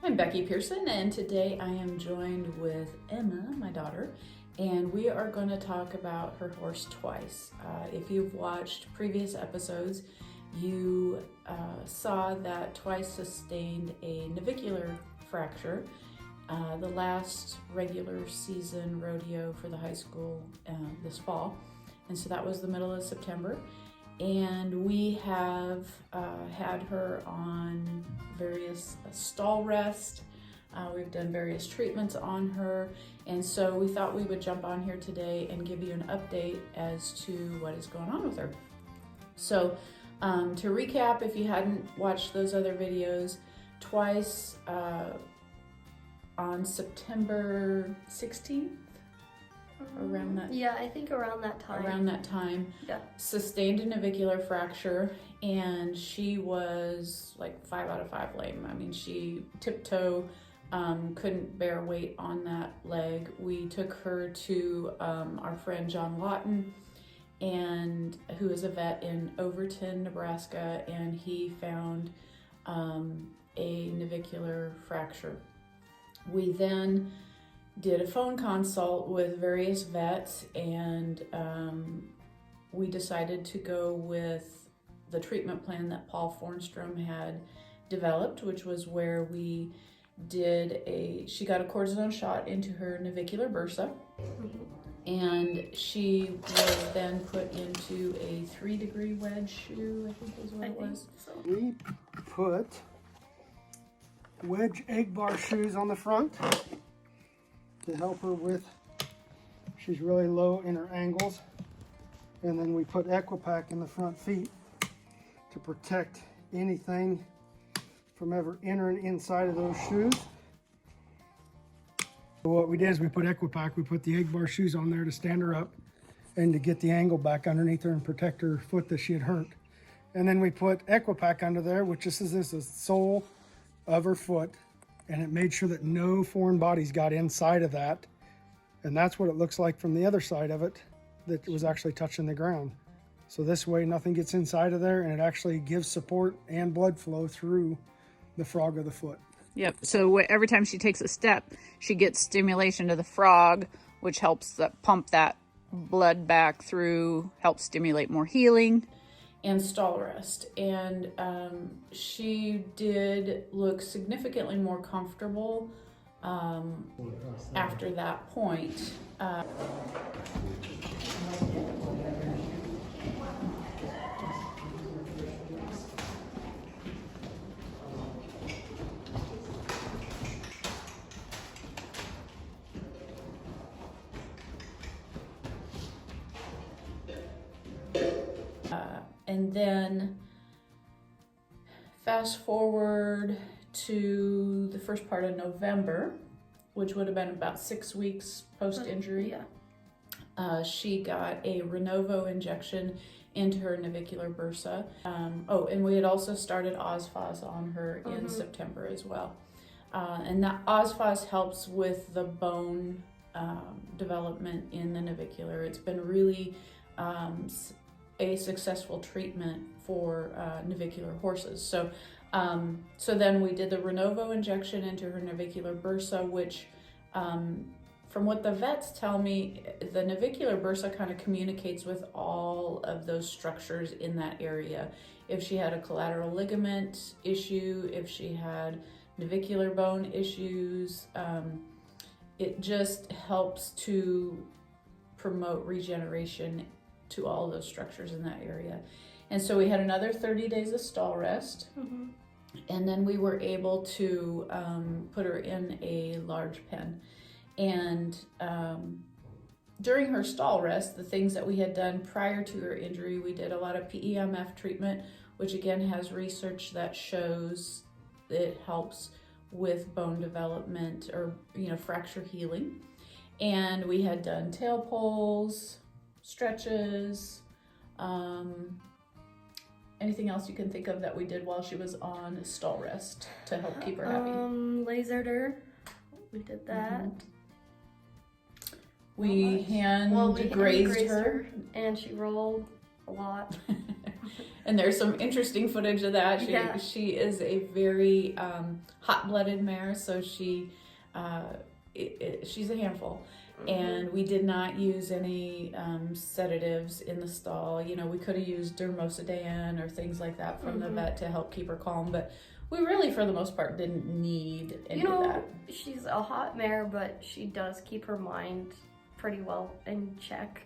I'm Becky Pearson, and today I am joined with Emma, my daughter, and we are going to talk about her horse Twice. If you've watched previous episodes, you saw that Twice sustained a navicular fracture the last regular season rodeo for the high school this fall, and so that was the middle of September. And we have had her on various stall rest. We've done various treatments on her, and so we thought we would jump on here today and give you an update as to what is going on with her. So to recap, if you hadn't watched those other videos, Twice on September 16th, around that. Yeah, I think around that time. Yeah. Sustained a navicular fracture, and she was like 5 out of 5 lame. I mean, she tiptoe, couldn't bear weight on that leg. We took her to our friend John Lawton, and who is a vet in Overton, Nebraska, and he found a navicular fracture. We then did a phone consult with various vets, and we decided to go with the treatment plan that Paul Fornstrom had developed, which was where we did she got a cortisone shot into her navicular bursa, and she was then put into a 3-degree wedge shoe, I think is what it was. So. We put wedge egg bar shoes on the front to help her with, she's really low in her angles. And then we put Equipack in the front feet to protect anything from ever entering inside of those shoes. So what we did is we put Equipack, we put the egg bar shoes on there to stand her up and to get the angle back underneath her and protect her foot that she had hurt. And then we put Equipack under there, which this is the sole of her foot, and it made sure that no foreign bodies got inside of that. And that's what it looks like from the other side of it, that was actually touching the ground. So this way nothing gets inside of there, and it actually gives support and blood flow through the frog of the foot. Yep, so every time she takes a step, she gets stimulation to the frog, which helps pump that blood back through, helps stimulate more healing. And stall rest, and she did look significantly more comfortable after that point. And then fast forward to the first part of November, which would have been about 6 weeks post-injury. Yeah. She got a Renovo injection into her navicular bursa. And we had also started Osphos on her in September as well. And that Osphos helps with the bone development in the navicular. It's been really a successful treatment for navicular horses. So then we did the Renovo injection into her navicular bursa, which from what the vets tell me, the navicular bursa kind of communicates with all of those structures in that area. If she had a collateral ligament issue, if she had navicular bone issues, it just helps to promote regeneration to all those structures in that area. And so we had another 30 days of stall rest, and then we were able to put her in a large pen. And during her stall rest, the things that we had done prior to her injury, we did a lot of PEMF treatment, which again has research that shows it helps with bone development or fracture healing. And we had done tail pulls, stretches, anything else you can think of that we did while she was on stall rest to help keep her happy? Lasered her. We did that. We hand grazed her. And she rolled a lot. And there's some interesting footage of that. Yeah. She is a very hot-blooded mare, so she's a handful. And we did not use any sedatives in the stall. You know, we could have used dermosudane or things like that from the vet to help keep her calm, but we really, for the most part, didn't need any of that. She's a hot mare, but she does keep her mind pretty well in check.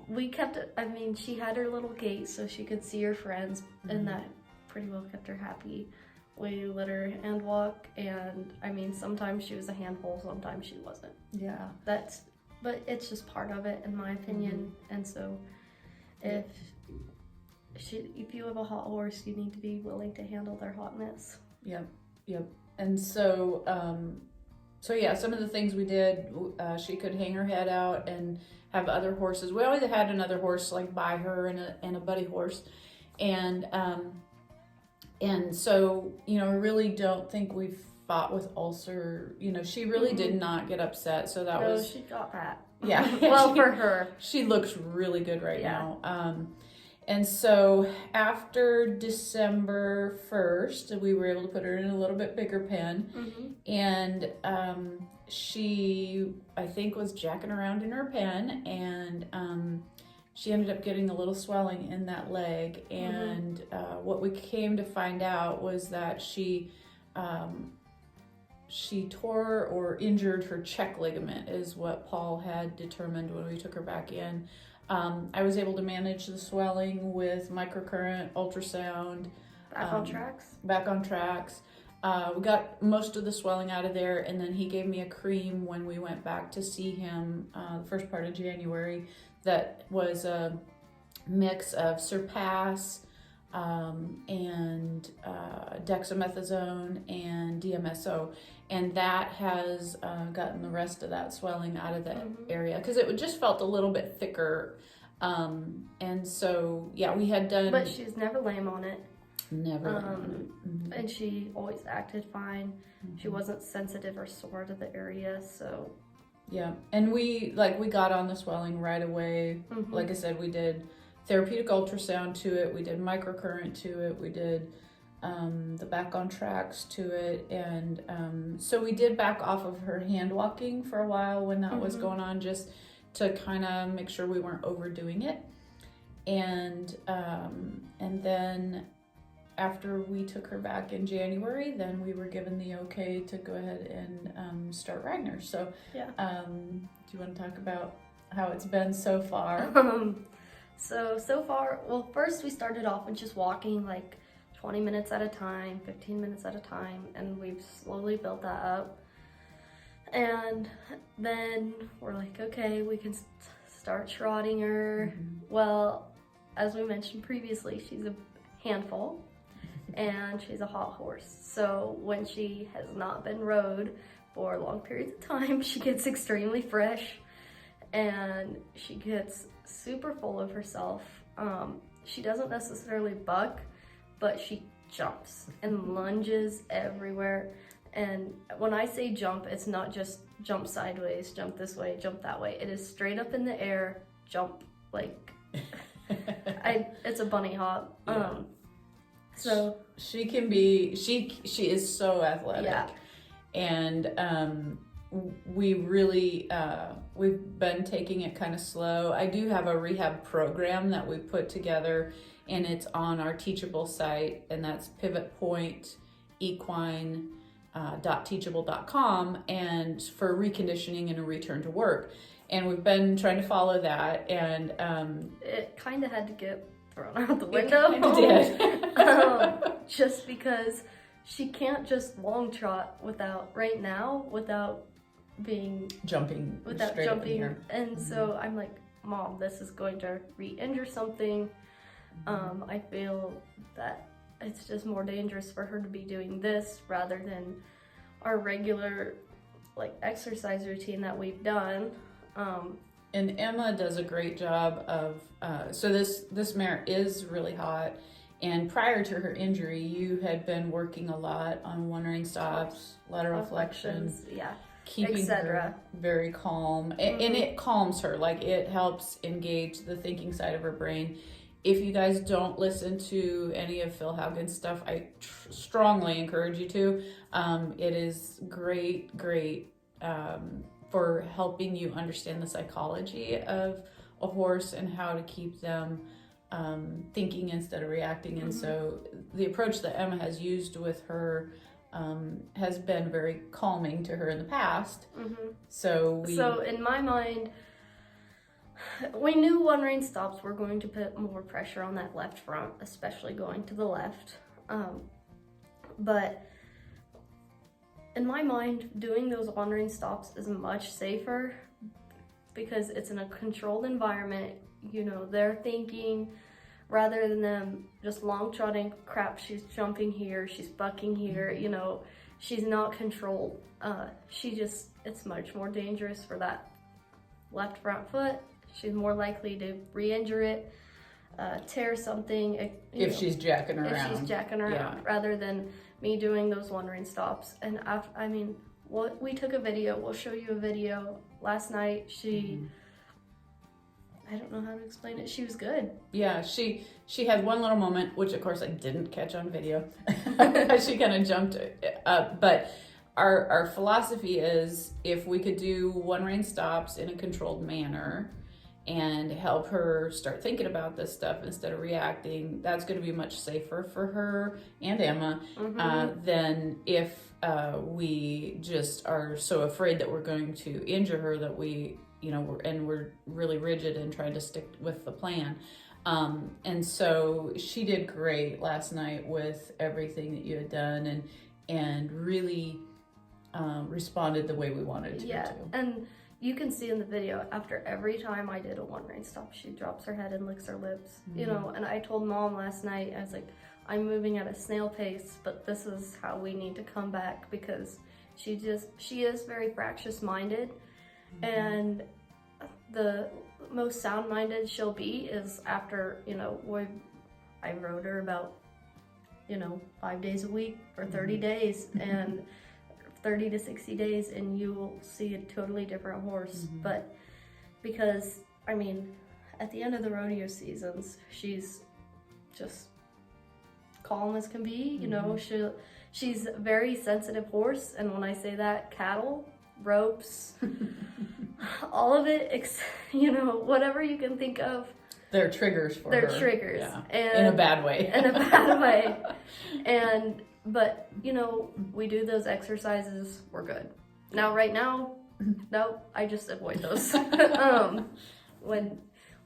We kept it, I mean, she had her little gate so she could see her friends, and that pretty well kept her happy. We let her hand walk, and I mean, sometimes she was a handful, sometimes she wasn't. Yeah. But it's just part of it, in my opinion. And so, if you have a hot horse, you need to be willing to handle their hotness. Yep. And so, yeah, some of the things we did, she could hang her head out and have other horses. We always had another horse like by her and a buddy horse, and so, you know, I really don't think we've fought with ulcer. You know, she really did not get upset, so that was. She got that. Yeah. Well, for her. She looks really good right now. And so after December 1st, we were able to put her in a little bit bigger pen. And she, I think, was jacking around in her pen, and she ended up getting a little swelling in that leg. And what we came to find out was that she tore or injured her check ligament, is what Paul had determined when we took her back in. I was able to manage the swelling with microcurrent, ultrasound. Back on tracks? Back on tracks. We got most of the swelling out of there, and then he gave me a cream when we went back to see him the first part of January that was a mix of Surpass and dexamethasone and DMSO, and that has gotten the rest of that swelling out of the area, because it just felt a little bit thicker, and so yeah, we had done. But she's never lame on it. Never. And she always acted fine. She wasn't sensitive or sore to the area, so. Yeah, and we got on the swelling right away. Like I said, we did therapeutic ultrasound to it, we did microcurrent to it, we did the back on tracks to it, and so we did back off of her hand walking for a while when that was going on, just to kind of make sure we weren't overdoing it. And then after we took her back in January, then we were given the okay to go ahead and start riding her. So yeah. Do you want to talk about how it's been so far? So far, well, first we started off with just walking like 20 minutes at a time, 15 minutes at a time, and we've slowly built that up. And then we're like, okay, we can start trotting her. Well, as we mentioned previously, she's a handful and she's a hot horse. So when she has not been rode for long periods of time, she gets extremely fresh and she gets super full of herself. She doesn't necessarily buck, but she jumps and lunges everywhere. And when I say jump, it's not just jump sideways, jump this way, jump that way. It is straight up in the air, jump, like, it's a bunny hop. Yeah. So she can be, she is so athletic. Yeah. And we really, we've been taking it kind of slow. I do have a rehab program that we put together, and it's on our Teachable site, and that's pivotpointequine.teachable.com, and for reconditioning and a return to work. And we've been trying to follow that, and it kind of had to get thrown out the window. It did. Just because she can't just long trot without being jumping, without straight jumping. up in here. And so I'm like, Mom, this is going to re-injure something. I feel that it's just more dangerous for her to be doing this rather than our regular like exercise routine that we've done. And Emma does a great job of, so this mare is really hot, and prior to her injury, you had been working a lot on one-ring stops, lateral flexions, yeah, keeping her very calm, and it calms her, like it helps engage the thinking side of her brain. If you guys don't listen to any of Phil Haugen's stuff, I strongly encourage you to. It is great for helping you understand the psychology of a horse and how to keep them thinking instead of reacting. And so the approach that Emma has used with her has been very calming to her in the past. So in my mind, we knew one rein stops were going to put more pressure on that left front, especially going to the left. But in my mind, doing those one rein stops is much safer because it's in a controlled environment. You know, they're thinking, rather than them just long trotting, crap, she's jumping here, she's bucking here, you know, she's not controlled. It's much more dangerous for that left front foot. She's more likely to re-injure it, tear something. If she's jacking around. Rather than me doing those one rein stops. And we took a video, we'll show you a video. Last night, she, I don't know how to explain it, she was good. Yeah, she had one little moment, which of course I didn't catch on video. She kind of jumped up, but our philosophy is if we could do one rein stops in a controlled manner and help her start thinking about this stuff instead of reacting, that's going to be much safer for her and Emma than if we just are so afraid that we're going to injure her that we're really rigid and trying to stick with the plan. And so she did great last night with everything that you had done and really responded the way we wanted her to. Yeah, and you can see in the video, after every time I did a one rein stop, she drops her head and licks her lips, you know, and I told Mom last night, I was like, I'm moving at a snail pace, but this is how we need to come back because she is very fractious minded, and the most sound minded she'll be is after, you know, I rode her about, 5 days a week for 30 days and 30 to 60 days, and you will see a totally different horse. But because, at the end of the rodeo seasons, she's just calm as can be, you know, she's a very sensitive horse, and when I say that, cattle, ropes, all of it, whatever you can think of. They're triggers for her. They're triggers. Yeah. And in a bad way. In a bad way. But, we do those exercises, we're good. Now, right now, no, I just avoid those. When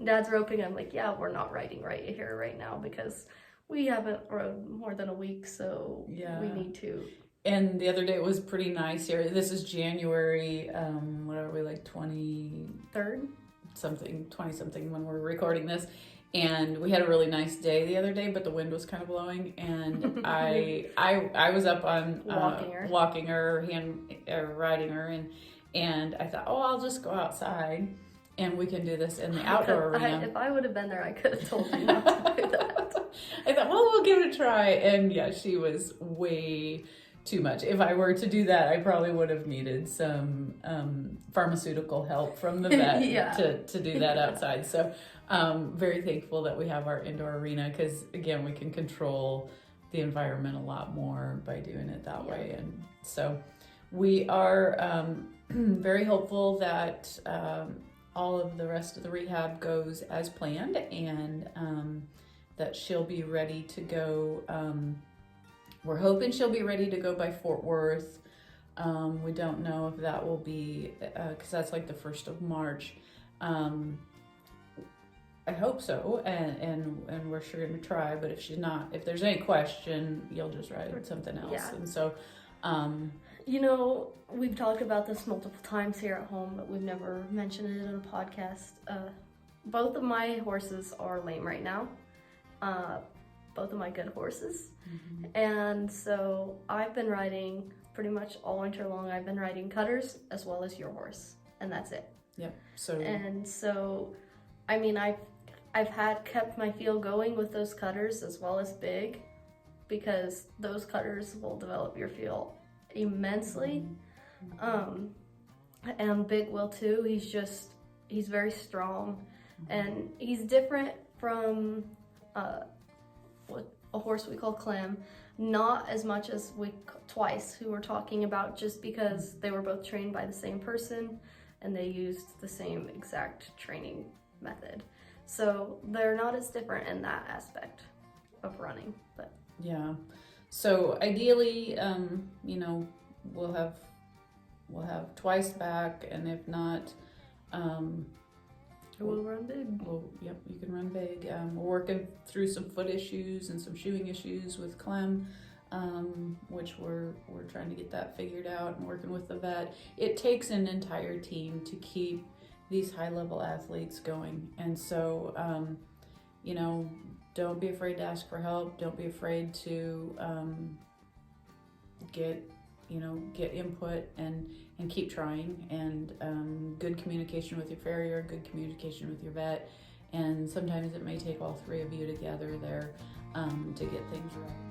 Dad's roping, I'm like, yeah, we're not riding right here right now because we haven't rode more than a week, so we need to. And the other day it was pretty nice here. This is January, what are we, like 23rd? 20 something when we're recording this. And we had a really nice day the other day, but the wind was kind of blowing, and I was up on walking her, riding her, and I thought, I'll just go outside, and we can do this in the outdoor arena. If I would have been there, I could have told you not to do that. I thought, we'll give it a try, and yeah, she was way too much. If I were to do that, I probably would have needed some pharmaceutical help from the vet to do that outside. So very thankful that we have our indoor arena because, again, we can control the environment a lot more by doing it that way. And so we are very hopeful that all of the rest of the rehab goes as planned and that she'll be ready to go. We're hoping she'll be ready to go by Fort Worth. We don't know if that will be, because that's like the 1st of March. I hope so, and we're sure going to try, but if she's not, if there's any question, you'll just write something else. Yeah. And so, we've talked about this multiple times here at home, but we've never mentioned it in a podcast. Both of my horses are lame right now. Both of my good horses. And so I've been riding pretty much all winter long. I've been riding cutters as well as your horse, and that's it. Yep. So I've kept my feel going with those cutters as well as big, because those cutters will develop your feel immensely. And big will too. He's very strong, and he's different from a horse we call Clem, not as much as Twice, who we're talking about, just because they were both trained by the same person and they used the same exact training method. So they're not as different in that aspect of running, but yeah. So ideally, you know, we'll have Twice back, and if not, we'll run big. Well, yep, you can run big. We're working through some foot issues and some shoeing issues with Clem, which we're trying to get that figured out and working with the vet. It takes an entire team to keep these high-level athletes going, and so you know, don't be afraid to ask for help. Don't be afraid to get input and keep trying, and good communication with your farrier, good communication with your vet, and sometimes it may take all three of you together there to get things right.